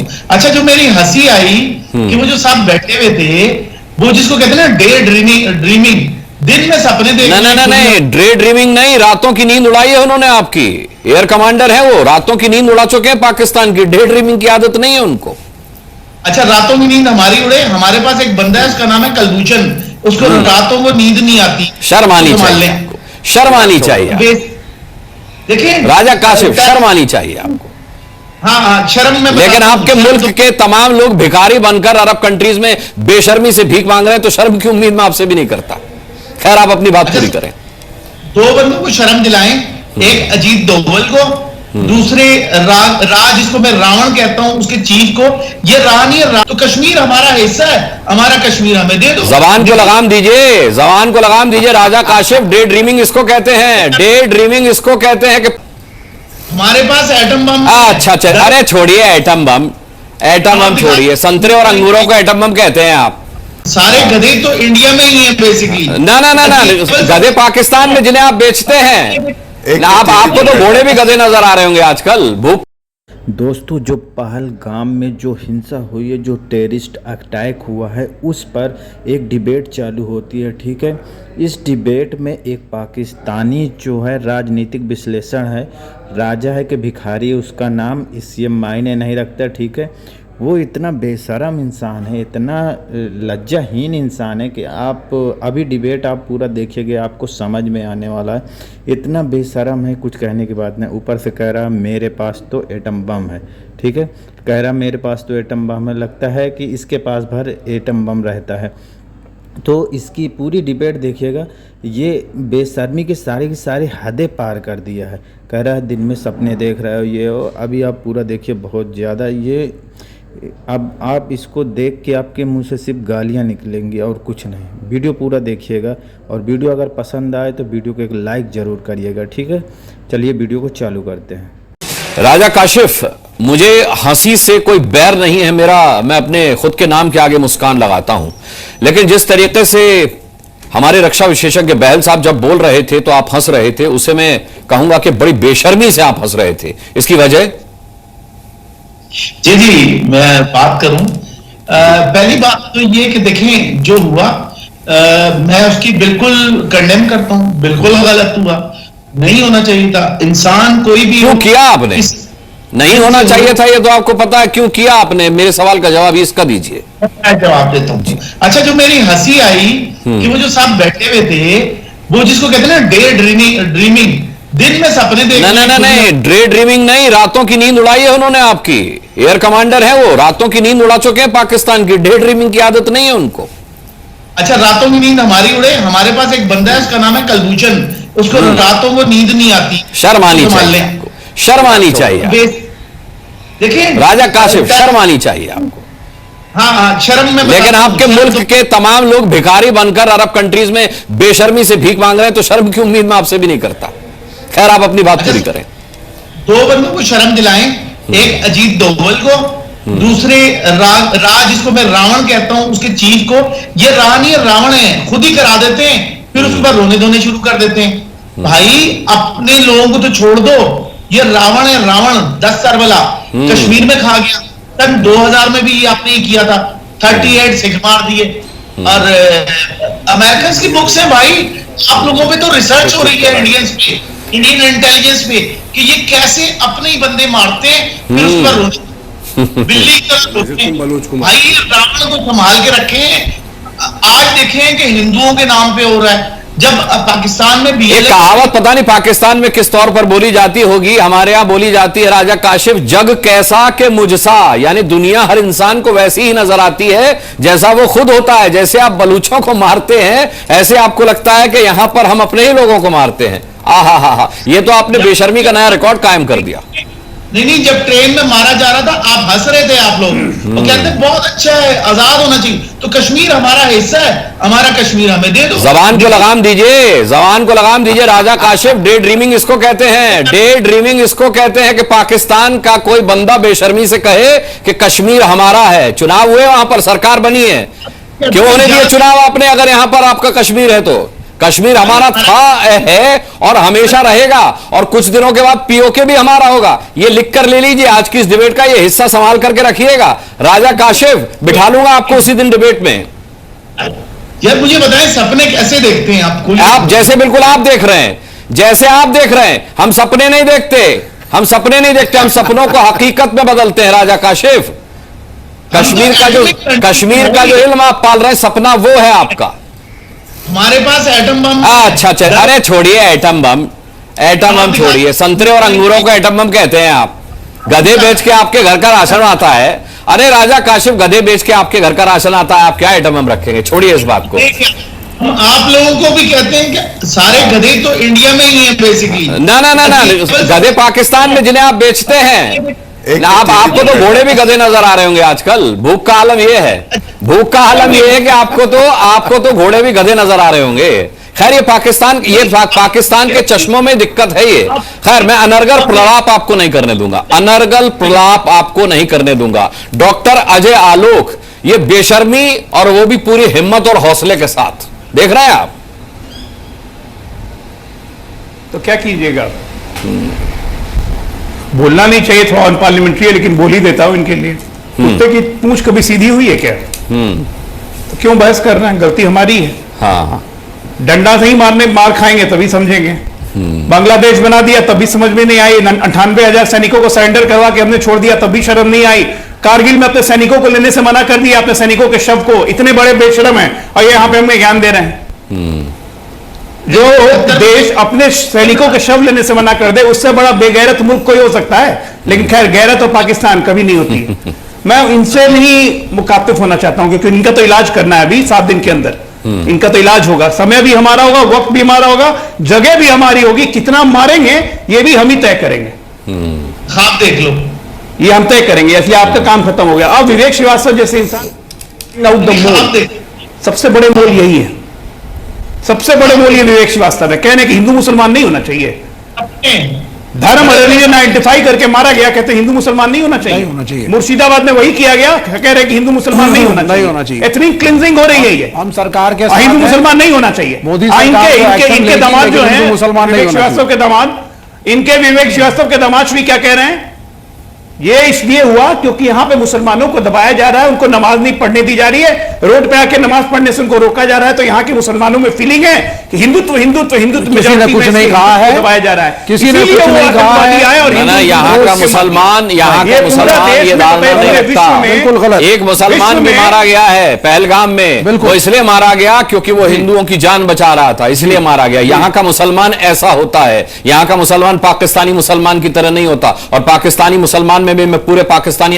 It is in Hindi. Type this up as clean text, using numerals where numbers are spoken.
हूँ। अच्छा, जो मेरी हंसी आई कि वो जो साहब बैठे हुए थे, वो जिसको कहते हैं ना डे ड्रीमिंग, दिन में सपने देखना। नहीं, डे ड्रीमिंग नहीं, रातों की नींद उड़ाई है उन्होंने आपकी। एयर कमांडर है वो, रातों की नींद उड़ा चुके हैं पाकिस्तान की। डे ड्रीमिंग की आदत नहीं है उनको। अच्छा, रातों की नींद हमारी उड़े। हमारे पास एक बंदा है, उसका नाम है कलभूषण, उसको रातों को नींद नहीं आती। शर्म आनी चाहिए आपको, शर्म आनी चाहिए। देखिए राजा काशिफ, शर्म आनी चाहिए आपको। हाँ, शर्म में। लेकिन आपके मुल्क के तमाम लोग भिखारी बनकर अरब कंट्रीज में बेशर्मी से भीख मांग रहे हैं, तो शर्म की उम्मीद मैं आपसे भी नहीं करता। खैर, आप अपनी बात पूरी करें। दो बंदों को शर्म दिलाएं, एक अजीत दोवल को, दूसरे राज जिसको मैं रावण कहता हूं, उसके चीफ को। ये राह नहीं है, तो कश्मीर हमारा हिस्सा है, हमारा कश्मीर हमें दे दो। जबान को लगाम दीजिए, जबान को लगाम दीजिए राजा काशिफ। डे ड्रीमिंग इसको कहते हैं, डे ड्रीमिंग इसको कहते हैं कि हमारे पास एटम बम। अच्छा, अरे छोड़िए एटम बम, एटम बम छोड़िए। संतरे और अंगूरों को एटम बम कहते हैं आप। सारे गधे तो इंडिया में ही है बेसिकली। ना, गधे पाकिस्तान में जिन्हें आप बेचते हैं। आपको तो घोड़े भी गधे नजर आ रहे होंगे आजकल। भूख दोस्तों, जो पहलगाम में जो हिंसा हुई है, जो टेररिस्ट अटैक हुआ है, उस पर एक डिबेट चालू होती है। ठीक है, इस डिबेट में एक पाकिस्तानी जो है राजनीतिक विश्लेषण है, राजा है कि भिखारी, उसका नाम इससे मायने नहीं रखता। ठीक है, वो इतना बेशरम इंसान है, इतना लज्जाहीन इंसान है कि आप अभी डिबेट आप पूरा देखिएगा, आपको समझ में आने वाला है। इतना बेशरम है, कुछ कहने की बात नहीं। ऊपर से कह रहा मेरे पास तो एटम बम है। ठीक है, कह रहा मेरे पास तो एटम बम है, लगता है कि इसके पास भर एटम बम रहता है। तो इसकी पूरी डिबेट देखिएगा, ये बेशर्मी की सारी हदें पार कर दिया है। कह रहा है दिन में सपने देख रहे हो, ये हो। अभी आप पूरा देखिए, बहुत ज़्यादा ये। अब आप इसको देख के आपके मुंह से सिर्फ गालियां निकलेंगी और कुछ नहीं। वीडियो पूरा देखिएगा, और वीडियो अगर पसंद आए तो वीडियो को एक लाइक ज़रूर करिएगा। ठीक है, चलिए वीडियो को चालू करते हैं। राजा काशिफ, मुझे हंसी से कोई बैर नहीं है मेरा, मैं अपने खुद के नाम के आगे मुस्कान लगाता हूं। लेकिन जिस तरीके से हमारे रक्षा विशेषज्ञ बहल साहब जब बोल रहे थे तो आप हंस रहे थे, उसे मैं कहूंगा कि बड़ी बेशर्मी से आप हंस रहे थे। इसकी वजह? जी, मैं बात करूं। पहली बात तो ये कि देखें, जो हुआ मैं उसकी बिल्कुल कंडेम करता हूं। बिल्कुल गलत हुआ, नहीं होना चाहिए था। इंसान कोई भी क्यों किया आपने? नहीं होना चाहिए था, ये तो आपको पता है। क्यों किया आपने? मेरे सवाल का जवाब इसका दीजिए। मैं जवाब देता हूं। अच्छा, जो मेरी हंसी आई कि वो जो साहब बैठे हुए थे, वो जिसको कहते हैं ना डे ड्रीमिंग, दिन में सपने देखना। नहीं, डे ड्रीमिंग नहीं, रातों की नींद उड़ाई है उन्होंने आपकी। एयर कमांडर है वो, रातों की नींद उड़ा चुके हैं पाकिस्तान की। डे ड्रीमिंग की आदत नहीं है उनको। अच्छा, रातों की नींद हमारी उड़े। हमारे पास एक बंदा है, उसका नाम है कलभूषण, उसको रातों को नींद नहीं आती। शर्म आनी चाहिए आपको, शर्म आनी चाहिए। देखिए राजा काशिफ, शर्म आनी चाहिए आपको। हाँ, शर्म में। लेकिन आपके मुल्क के तमाम लोग भिखारी बनकर अरब कंट्रीज में बेशर्मी से भीख मांग रहे हैं, तो शर्म की उम्मीद मैं आपसे भी नहीं करता। खैर, आप अपनी बात पूरी करें। दो बंदों को शर्म दिलाएं, एक अजीत दोवल को, दूसरे राज जिसको मैं रावण कहता हूं, उसके चीफ को। ये राह नहीं है, रावण है, खुद ही करा देते हैं, फिर उस पर रोने धोने शुरू कर देते हैं। भाई, अपने लोगों को तो छोड़ दो, ये रावण है, रावण 10 सर वाला, कश्मीर में खा गया। सन 2000 में भी आपने किया था, 38 सिख मार दिए। और अमेरिकन की बुक्स है भाई, आप लोगों पे तो रिसर्च हो रही है, इंडियंस पे, इंडियन इंटेलिजेंस पे, कि ये कैसे अपने ही बंदे मारते हैं, फिर उस पर रोते। बिल्ली की तरह रोते हैं। भाई, रावण को संभाल के रखें। आज देखें कि हिंदुओं के नाम पे हो रहा है। जब पाकिस्तान में भी एक कहावत पता नहीं पाकिस्तान में किस तौर पर बोली जाती होगी, हमारे यहां बोली जाती है राजा काशिफ, जग कैसा के मुझसा। यानी दुनिया हर इंसान को वैसी ही नजर आती है जैसा वो खुद होता है। जैसे आप बलूचों को मारते हैं, ऐसे आपको लगता है कि यहां पर हम अपने ही लोगों को मारते हैं। आहा, ये तो आपने बेशर्मी का नया रिकॉर्ड कायम कर दिया। नहीं, जब ट्रेन में मारा जा रहा था, आप हंस रहे थे आप लोग, वो कहते बहुत अच्छा है, आजाद होना चाहिए। तो कश्मीर हमारा हिस्सा है, हमारा कश्मीर हमें दे दो। जबान को लगाम दीजिए, जबान को लगाम दीजिए राजा काशिफ। डे ड्रीमिंग इसको कहते हैं, डे ड्रीमिंग इसको कहते हैं कि पाकिस्तान का कोई बंदा बेशर्मी से कहे कि कश्मीर हमारा है। चुनाव हुए, वहां पर सरकार बनी है, क्यों होने दिए चुनाव आपने, अगर यहां पर आपका कश्मीर है तो? कश्मीर हमारा था, है और हमेशा रहेगा, और कुछ दिनों के बाद पीओके भी हमारा होगा। ये लिख कर ले लीजिए, आज की इस डिबेट का ये हिस्सा संभाल करके रखिएगा। राजा काशिफ, बिठा लूंगा आपको उसी दिन डिबेट में। यार मुझे बताएं, सपने कैसे देखते हैं आप जैसे बिल्कुल आप देख रहे हैं, जैसे आप देख रहे हैं। हम सपने नहीं देखते, हम सपने नहीं देखते, हम सपनों को हकीकत में बदलते हैं। राजा काशिफ, कश्मीर का जो इल्म आप पाल रहे हैं, सपना वो है आपका। हमारे पास एटम बम। अच्छा, अरे छोड़िए एटम बम, एटम बम छोड़िए, संतरे और अंगूरों को एटम बम कहते हैं आप। गधे बेच के आपके घर का राशन आता है। अरे राजा काशिफ, गधे बेच के आपके घर का राशन आता है, आप क्या एटम बम रखेंगे? छोड़िए इस बात को। आप लोगों को भी कहते हैं कि सारे गधे तो इंडिया में ही हैं बेसिकली। ना, गधे पाकिस्तान में जिन्हें आप बेचते हैं। आपको तो घोड़े भी गधे नजर आ रहे होंगे आजकल। भूख का आलम यह है, भूख का आलम यह है कि आपको तो घोड़े भी गधे नजर आ रहे होंगे। खैर, ये पाकिस्तान के चश्मों में दिक्कत है ये। खैर, मैं अनर्गल प्रलाप आपको नहीं करने दूंगा, अनर्गल प्रलाप आपको नहीं करने दूंगा। डॉक्टर अजय आलोक, ये बेशर्मी और वो भी पूरी हिम्मत और हौसले के साथ, देख रहे हैं आप? तो क्या कीजिएगा? बोलना नहीं चाहिए, थोड़ा अनपार्लियामेंट्री है, लेकिन बोल ही देता हूं इनके लिए। कुत्ते की पूंछ कभी सीधी हुई है क्या? तो क्यों बहस कर रहे हैं? गलती हमारी है। हाँ, डंडा से ही मार खाएंगे तभी समझेंगे। बांग्लादेश बना दिया तभी समझ में नहीं आई। 98,000 सैनिकों को सरेंडर करवा के हमने छोड़ दिया तभी शर्म नहीं आई। कारगिल में अपने सैनिकों को लेने से मना कर दिया, अपने सैनिकों के शव को। इतने बड़े बेशरम हैं और ये यहां पे हमें ज्ञान दे रहे हैं। जो देश अपने सैनिकों के शव लेने से मना कर दे, उससे बड़ा बेगैरत मुल्क कोई हो सकता है? लेकिन खैर, गैरत और पाकिस्तान कभी नहीं होती। मैं इनसे नहीं मुखातिब होना चाहता हूं, क्योंकि इनका तो इलाज करना है अभी 7 दिन के अंदर। इनका तो इलाज होगा, समय भी हमारा होगा, वक्त भी हमारा होगा, जगह भी हमारी होगी। कितना मारेंगे ये भी हम ही तय करेंगे। आप देख लो, ये हम तय करेंगे। इसलिए आपका काम खत्म हो गया। अब विवेक श्रीवास्तव जैसे इंसान आउट द मोल, सबसे बड़े मोल यही है, सबसे बड़े मोल ये विवेक श्रीवास्तव है। कहने कि हिंदू मुसलमान नहीं होना चाहिए, धर्म रिलीजन आइडेंटिफाई करके मारा गया, कहते हिंदू मुसलमान नहीं होना चाहिए। मुर्शिदाबाद में वही किया गया, कह रहे कि हिंदू मुसलमान नहीं होना चाहिए। एथनिक क्लिंजिंग हो रही है ये। हम सरकार के हिंदू मुसलमान नहीं होना चाहिए। मोदी इनके दामाद जो है मुसलमान विवेक श्रीवास्तव के दामाद, इनके विवेक श्रीवास्तव के दामाद श्री क्या कह रहे हैं? ये इसलिए हुआ क्योंकि यहां पे मुसलमानों को दबाया जा रहा है, उनको नमाज नहीं पढ़ने दी जा रही है, रोड पे आके नमाज पढ़ने से उनको रोका जा रहा है। तो यहां के मुसलमानों में फीलिंग है कि हिंदुत्व किसी ने कुछ नहीं कहा है, दबाया जा रहा है, किसी ने कुछ नहीं कहा है। और यहाँ का मुसलमान ये धारणा नहीं रखता। एक मुसलमान भी मारा गया है पहलगाम में, वो इसलिए मारा गया क्योंकि वो हिंदुओं की जान बचा रहा था, इसलिए मारा गया। यहाँ का मुसलमान ऐसा होता है, यहाँ का मुसलमान पाकिस्तानी मुसलमान की तरह नहीं होता। और पाकिस्तानी मुसलमान में भी मैं पूरे पाकिस्तानी